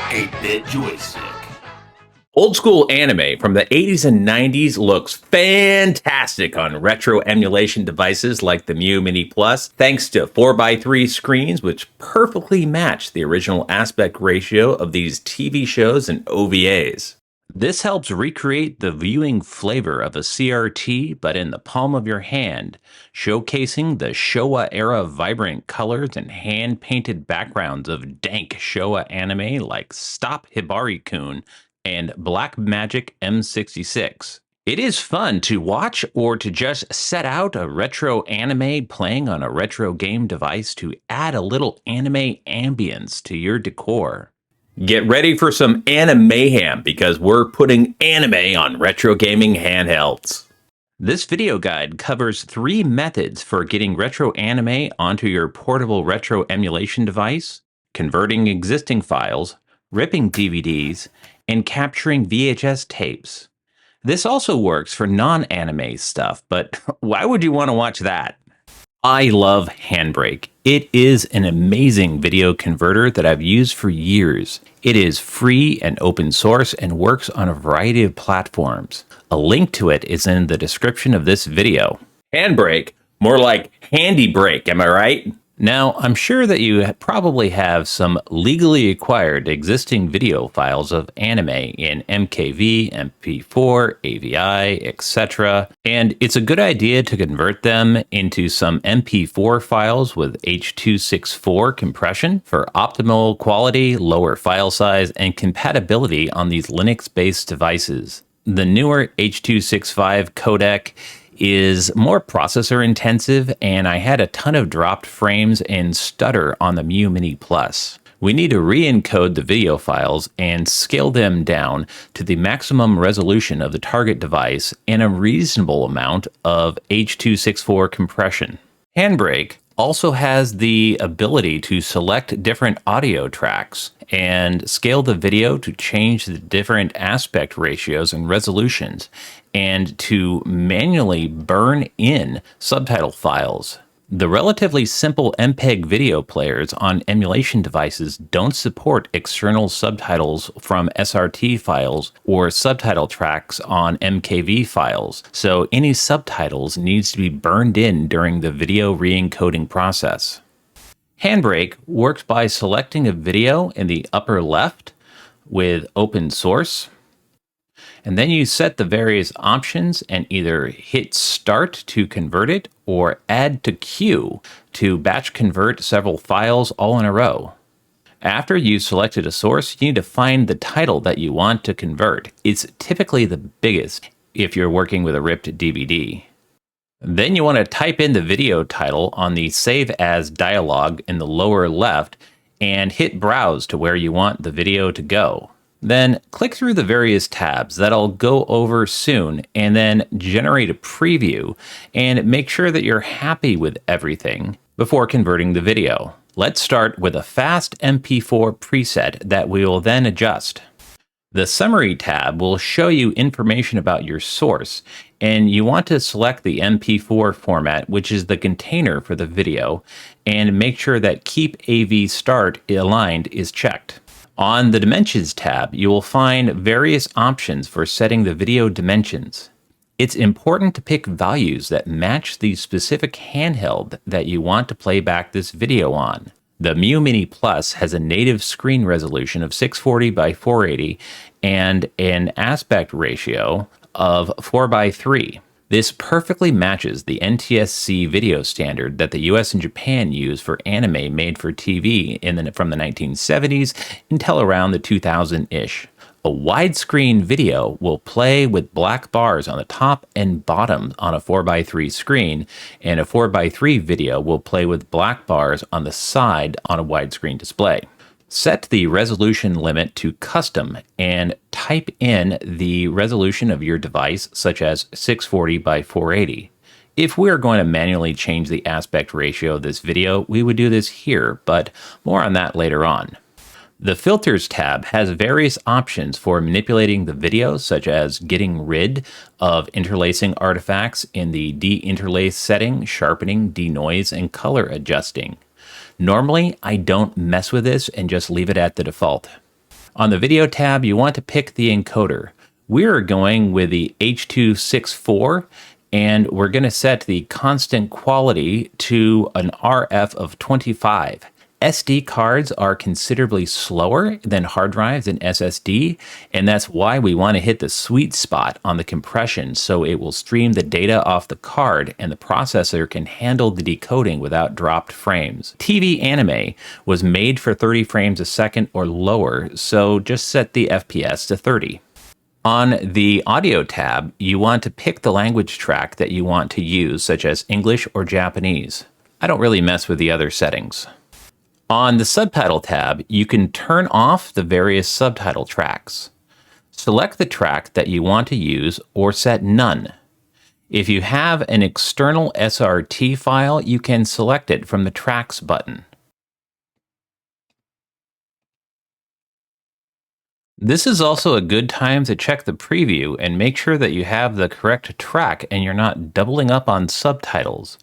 8-bit joystick. Old school anime from the 80s and 90s looks fantastic on retro emulation devices like the Miyoo Mini Plus, thanks to 4x3 screens which perfectly match the original aspect ratio of these TV shows and OVAs. This helps recreate the viewing flavor of a CRT, but in the palm of your hand, showcasing the Showa-era vibrant colors and hand-painted backgrounds of dank Showa anime like Stop Hibari-kun and Black Magic M66. It is fun to watch or to just set out a retro anime playing on a retro game device to add a little anime ambience to your decor. Get ready for some mayhem because we're putting anime on retro gaming handhelds. This video guide covers 3 methods for getting retro anime onto your portable retro emulation device, converting existing files, ripping DVDs, and capturing VHS tapes. This also works for non-anime stuff, but why would you want to watch that? I love Handbrake. It is an amazing video converter that I've used for years. It is free and open source and works on a variety of platforms. A link to it is in the description of this video. Handbrake? More like handy brake, am I right? Now, I'm sure that you probably have some legally acquired existing video files of anime in MKV, MP4, AVI, etc. And it's a good idea to convert them into some MP4 files with H.264 compression for optimal quality, lower file size, and compatibility on these Linux-based devices. The newer H.265 codec is more processor intensive, and I had a ton of dropped frames and stutter on the Miyoo Mini Plus. We need to re-encode the video files and scale them down to the maximum resolution of the target device and a reasonable amount of H.264 compression. Handbrake also has the ability to select different audio tracks and scale the video to change the different aspect ratios and resolutions, and to manually burn in subtitle files. The relatively simple MPEG video players on emulation devices don't support external subtitles from SRT files or subtitle tracks on MKV files, so any subtitles needs to be burned in during the video re-encoding process. Handbrake works by selecting a video in the upper left with open source, and then you set the various options and either hit start to convert it or add to queue to batch convert several files all in a row. After you've selected a source, you need to find the title that you want to convert. It's typically the biggest if you're working with a ripped DVD. Then you want to type in the video title on the Save As dialog in the lower left and hit Browse to where you want the video to go. Then click through the various tabs that I'll go over soon and then generate a preview and make sure that you're happy with everything before converting the video. Let's start with a fast MP4 preset that we will then adjust. The Summary tab will show you information about your source, and you want to select the MP4 format, which is the container for the video, and make sure that Keep AV Start Aligned is checked. On the Dimensions tab, you will find various options for setting the video dimensions. It's important to pick values that match the specific handheld that you want to play back this video on. The Miyoo Mini Plus has a native screen resolution of 640 by 480 and an aspect ratio of 4:3. This perfectly matches the NTSC video standard that the US and Japan use for anime made for TV from the 1970s until around the 2000-ish. A widescreen video will play with black bars on the top and bottom on a 4:3 screen, and a 4:3 video will play with black bars on the side on a widescreen display. Set the resolution limit to custom and type in the resolution of your device, such as 640 by 480. If we're going to manually change the aspect ratio of this video, we would do this here, but more on that later on. The Filters tab has various options for manipulating the video, such as getting rid of interlacing artifacts in the de-interlace setting, sharpening, denoise, and color adjusting. Normally, I don't mess with this and just leave it at the default. On the video tab, you want to pick the encoder. We're going with the H.264, and we're going to set the constant quality to an RF of 25. SD cards are considerably slower than hard drives and SSD, and that's why we want to hit the sweet spot on the compression so it will stream the data off the card and the processor can handle the decoding without dropped frames. TV anime was made for 30 frames a second or lower, so just set the FPS to 30. On the audio tab, you want to pick the language track that you want to use, such as English or Japanese. I don't really mess with the other settings. On the subtitle tab, you can turn off the various subtitle tracks. Select the track that you want to use or set none. If you have an external SRT file, you can select it from the Tracks button. This is also a good time to check the preview and make sure that you have the correct track and you're not doubling up on subtitles.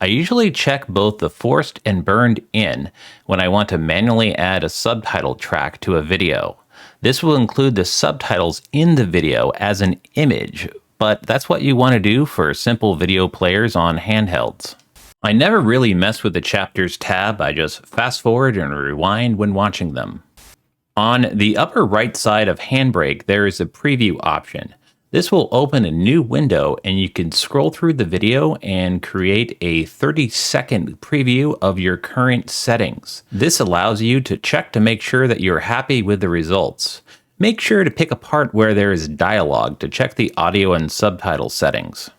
I usually check both the forced and burned in when I want to manually add a subtitle track to a video. This will include the subtitles in the video as an image, but that's what you want to do for simple video players on handhelds. I never really mess with the chapters tab, I just fast forward and rewind when watching them. On the upper right side of Handbrake, there is a preview option. This will open a new window and you can scroll through the video and create a 30-second preview of your current settings. This allows you to check to make sure that you're happy with the results. Make sure to pick a part where there is dialogue to check the audio and subtitle settings.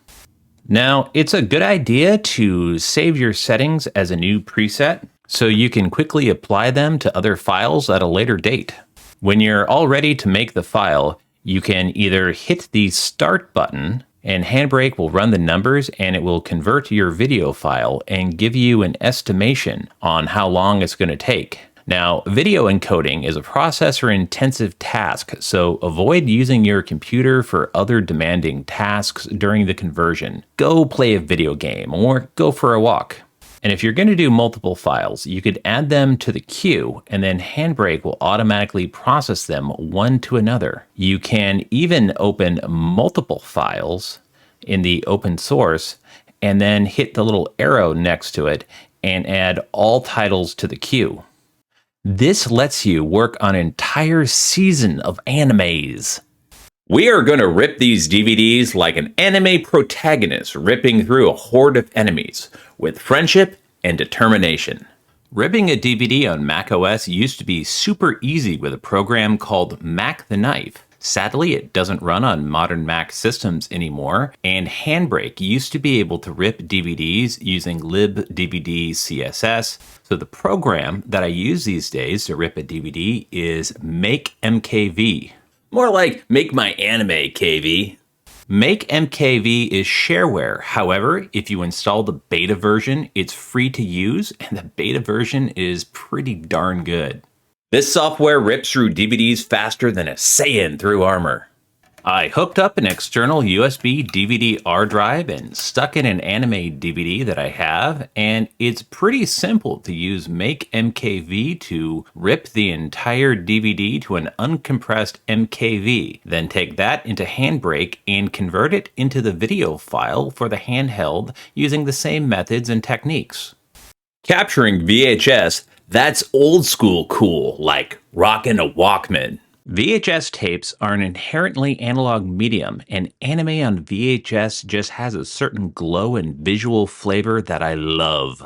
Now, it's a good idea to save your settings as a new preset, so you can quickly apply them to other files at a later date. When you're all ready to make the file, you can either hit the Start button, and Handbrake will run the numbers and it will convert your video file and give you an estimation on how long it's going to take. Now, video encoding is a processor-intensive task, so avoid using your computer for other demanding tasks during the conversion. Go play a video game or go for a walk. And if you're going to do multiple files, you could add them to the queue, and then Handbrake will automatically process them one to another. You can even open multiple files in the open source, and then hit the little arrow next to it and add all titles to the queue. This lets you work on an entire season of animes. We are going to rip these DVDs like an anime protagonist ripping through a horde of enemies, with friendship and determination. Ripping a DVD on macOS used to be super easy with a program called Mac the Knife. Sadly, it doesn't run on modern Mac systems anymore, and Handbrake used to be able to rip DVDs using libdvd CSS. So the program that I use these days to rip a DVD is MakeMKV. More like MakeMyAnimeKV. MakeMKV is shareware. However, if you install the beta version, it's free to use, and the beta version is pretty darn good. This software rips through DVDs faster than a Saiyan through armor. I hooked up an external USB DVD-R drive and stuck in an anime DVD that I have, and it's pretty simple to use MakeMKV to rip the entire DVD to an uncompressed MKV, then take that into Handbrake and convert it into the video file for the handheld using the same methods and techniques. Capturing VHS, that's old school cool, like rocking a Walkman. VHS tapes are an inherently analog medium, and anime on VHS just has a certain glow and visual flavor that I love.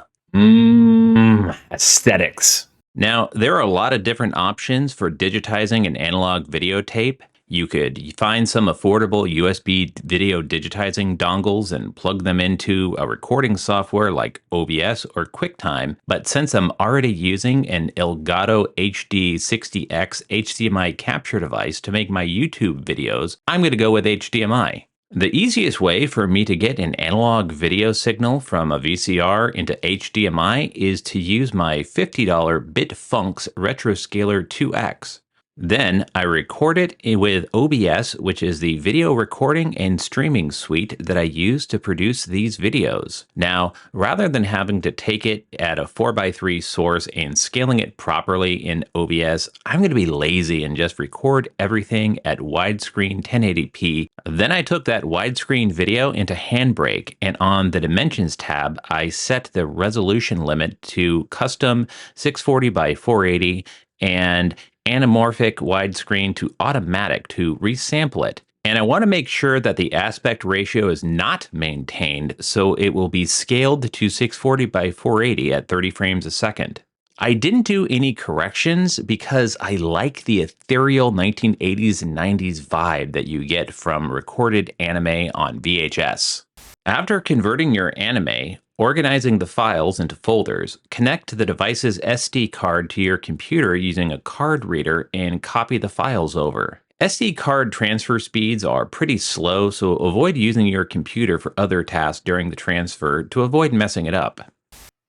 Aesthetics. Now, there are a lot of different options for digitizing an analog videotape. You could find some affordable USB video digitizing dongles and plug them into a recording software like OBS or QuickTime, but since I'm already using an Elgato HD60X HDMI capture device to make my YouTube videos, I'm going to go with HDMI. The easiest way for me to get an analog video signal from a VCR into HDMI is to use my $50 Bitfunks Retroscaler 2X. Then I record it with OBS, which is the video recording and streaming suite that I use to produce these videos. Now, rather than having to take it at a 4:3 source and scaling it properly in OBS, I'm going to be lazy and just record everything at widescreen 1080p. Then I took that widescreen video into Handbrake, and on the Dimensions tab, I set the resolution limit to custom 640 by 480 and anamorphic widescreen to automatic to resample it. And I want to make sure that the aspect ratio is not maintained, so it will be scaled to 640 by 480 at 30 frames a second. I didn't do any corrections because I like the ethereal 1980s and 90s vibe that you get from recorded anime on VHS. After converting your anime, organizing the files into folders, connect the device's SD card to your computer using a card reader and copy the files over. SD card transfer speeds are pretty slow, so avoid using your computer for other tasks during the transfer to avoid messing it up.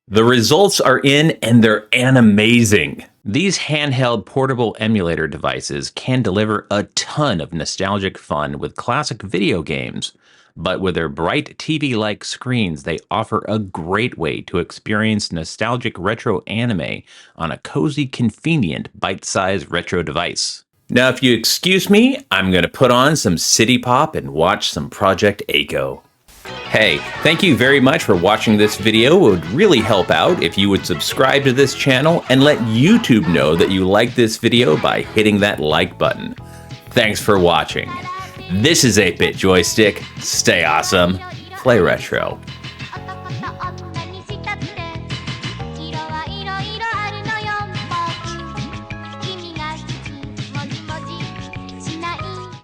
The results are in and they're amazing. These handheld portable emulator devices can deliver a ton of nostalgic fun with classic video games. But with their bright TV-like screens, they offer a great way to experience nostalgic retro anime on a cozy, convenient, bite-sized retro device. Now, if you excuse me, I'm going to put on some City Pop and watch some Project A-ko. Hey, thank you very much for watching this video. It would really help out if you would subscribe to this channel and let YouTube know that you like this video by hitting that like button. Thanks for watching. This is 8-Bit Joystick. Stay awesome. Play retro.